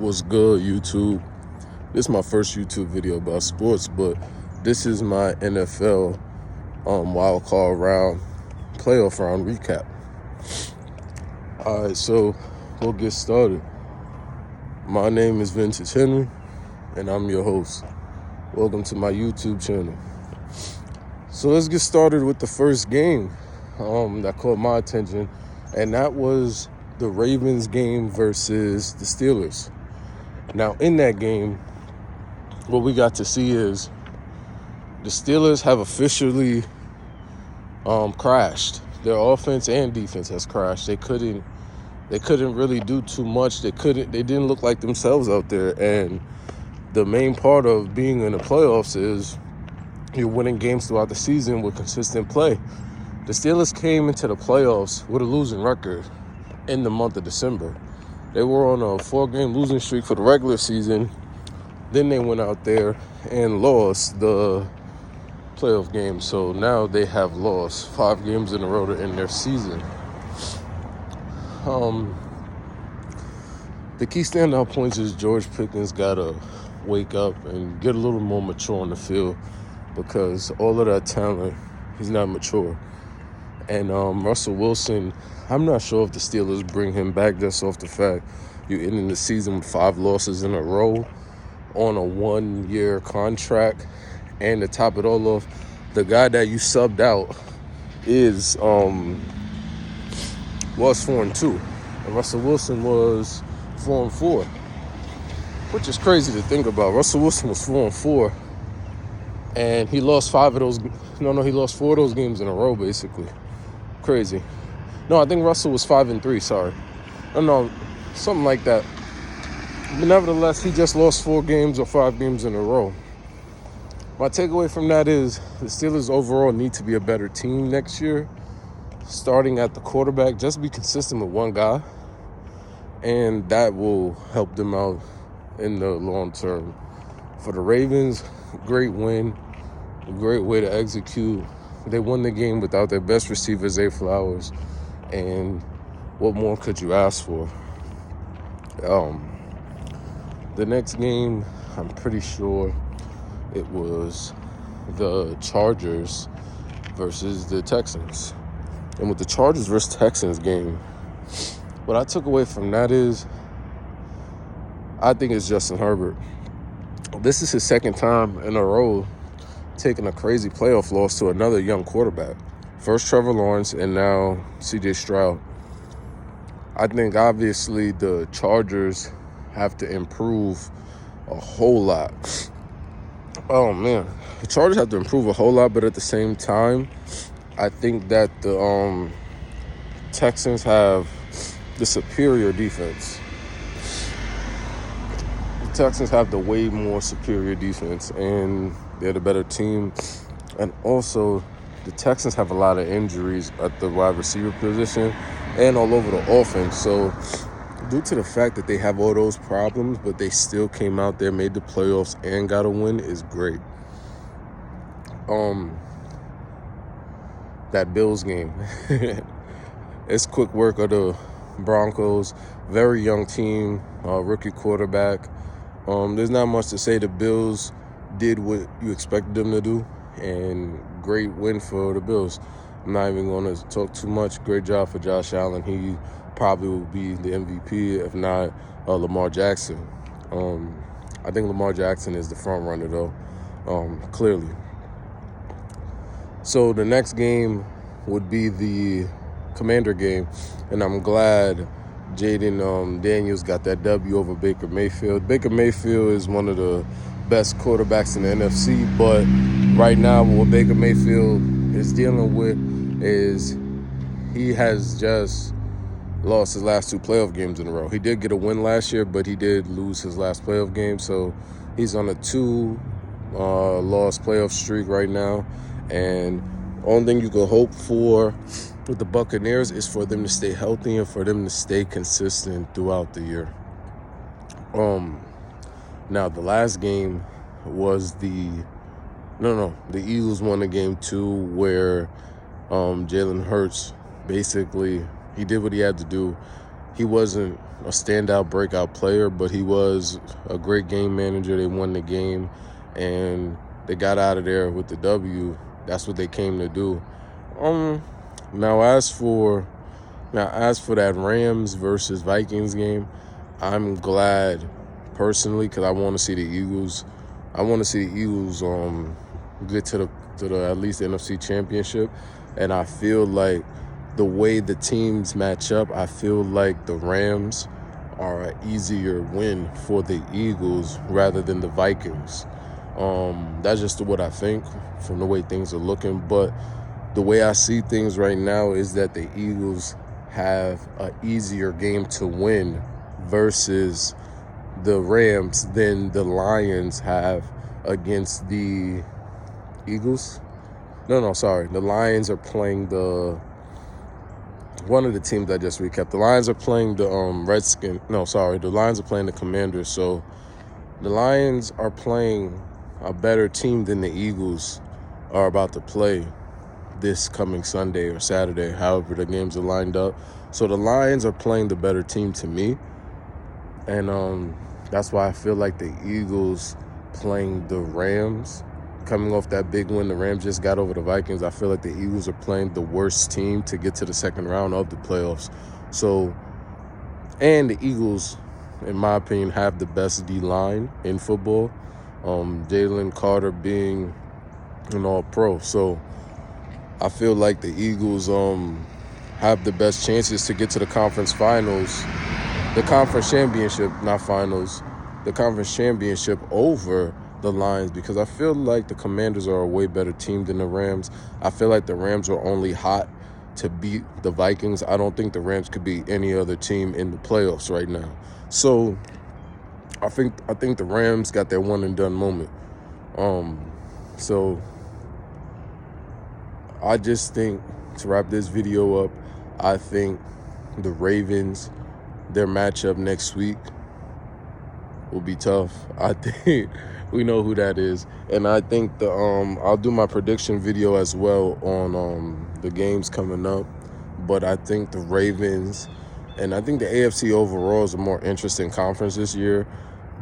What's good, YouTube? This is my first YouTube video about sports, but this is my NFL wildcard round, playoff round recap. All right, so we'll get started. My name is Vintage Henry, and I'm your host. Welcome to my YouTube channel. So let's get started with the first game that caught my attention, and that was the Ravens game versus the Steelers. Now, in that game, what we got to see is the Steelers have officially crashed. Their offense and defense has crashed. They couldn't really do too much. They didn't look like themselves out there. And the main part of being in the playoffs is you're winning games throughout the season with consistent play. The Steelers came into the playoffs with a losing record in the month of December. They were on a 4-game losing streak for the regular season. Then they went out there and lost the playoff game. So now they have lost 5 games in a row to end their season. The key standout points is George Pickens got to wake up and get a little more mature on the field, because all of that talent, he's not mature. And Russell Wilson, I'm not sure if the Steelers bring him back just off the fact you're ending the season with 5 losses in a row on a 1-year contract. And to top it all off, the guy that you subbed out was 4-2. And Russell Wilson was 4-4, which is crazy to think about. Russell Wilson was 4-4, and he lost 4 of those games in a row, basically. Crazy. No, I think Russell was 5-3, sorry. No, something like that. But nevertheless, he just lost 4 games or 5 games in a row. My takeaway from that is the Steelers overall need to be a better team next year. Starting at the quarterback, just be consistent with one guy, and that will help them out in the long term. For the Ravens, great win, a great way to execute. They won the game without their best receiver, Zay Flowers, and what more could you ask for? The next game, I'm pretty sure it was the Chargers versus the Texans. And with the Chargers versus Texans game, what I took away from that is I think it's Justin Herbert. This is his second time in a row taking a crazy playoff loss to another young quarterback. First Trevor Lawrence, and now C.J. Stroud. I think obviously the Chargers have to improve a whole lot. Oh man, the Chargers have to improve a whole lot, but at the same time, I think that the Texans have the superior defense. The Texans have the way more superior defense, and they're the better team. And also, the Texans have a lot of injuries at the wide receiver position and all over the offense. So, due to the fact that they have all those problems, but they still came out there, made the playoffs, and got a win is great. That Bills game. It's quick work of the Broncos. Very young team, rookie quarterback. There's not much to say. The Bills did what you expected them to do, and great win for the Bills. I'm not even going to talk too much. Great job for Josh Allen. He probably will be the MVP, if not Lamar Jackson. I think Lamar Jackson is the front runner, though, clearly. So the next game would be the Commander game, and I'm glad Jaden Daniels got that W over Baker Mayfield. Baker Mayfield is one of the best quarterbacks in the NFC, but right now what Baker Mayfield is dealing with is he has just lost his last 2 playoff games in a row. He did get a win last year, but he did lose his last playoff game, so he's on a 2-loss playoff streak right now. And only thing you can hope for with the Buccaneers is for them to stay healthy and for them to stay consistent throughout the year. Now the last game was the Eagles won the game 2, where Jalen Hurts basically he did what he had to do. He wasn't a standout breakout player, but he was a great game manager. They won the game, and they got out of there with the W. That's what they came to do. Now as for that Rams versus Vikings game, I'm glad personally because I want to see the Eagles. I want to see the Eagles get to the at least the NFC Championship, and I feel like the way the teams match up, I feel like the Rams are an easier win for the Eagles rather than the Vikings. That's just what I think from the way things are looking. But the way I see things right now is that the Eagles have an easier game to win versus the Rams than the Lions have against the Eagles. The Lions are playing one of the teams I just recapped. The Lions are playing the the Lions are playing the Commanders. So the Lions are playing a better team than the Eagles are about to play this coming Sunday or Saturday, however the games are lined up. So the Lions are playing the better team to me. And that's why I feel like the Eagles playing the Rams, coming off that big win, the Rams just got over the Vikings. I feel like the Eagles are playing the worst team to get to the second round of the playoffs. So, and the Eagles, in my opinion, have the best D-line in football. Jalen Carter being an all-pro. So I feel like the Eagles have the best chances to get to the conference finals, the conference championship, not finals, the conference championship over the Lions, because I feel like the Commanders are a way better team than the Rams. I feel like the Rams are only hot to beat the Vikings. I don't think the Rams could beat any other team in the playoffs right now. So I think the Rams got their one and done moment. So I just think, to wrap this video up, I think the Ravens, their matchup next week will be tough. I think we know who that is. And I think I'll do my prediction video as well on the games coming up. But I think the Ravens, and I think the AFC overall is a more interesting conference this year.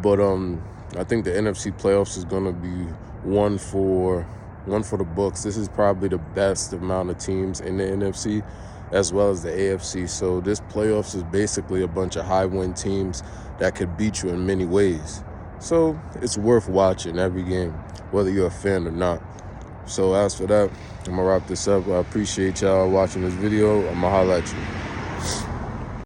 But I think the NFC playoffs is going to be one for the books. This is probably the best amount of teams in the NFC as well as the AFC. So this playoffs is basically a bunch of high-win teams that could beat you in many ways. So it's worth watching every game, whether you're a fan or not. So as for that, I'm going to wrap this up. I appreciate y'all watching this video. I'm going to holler at you.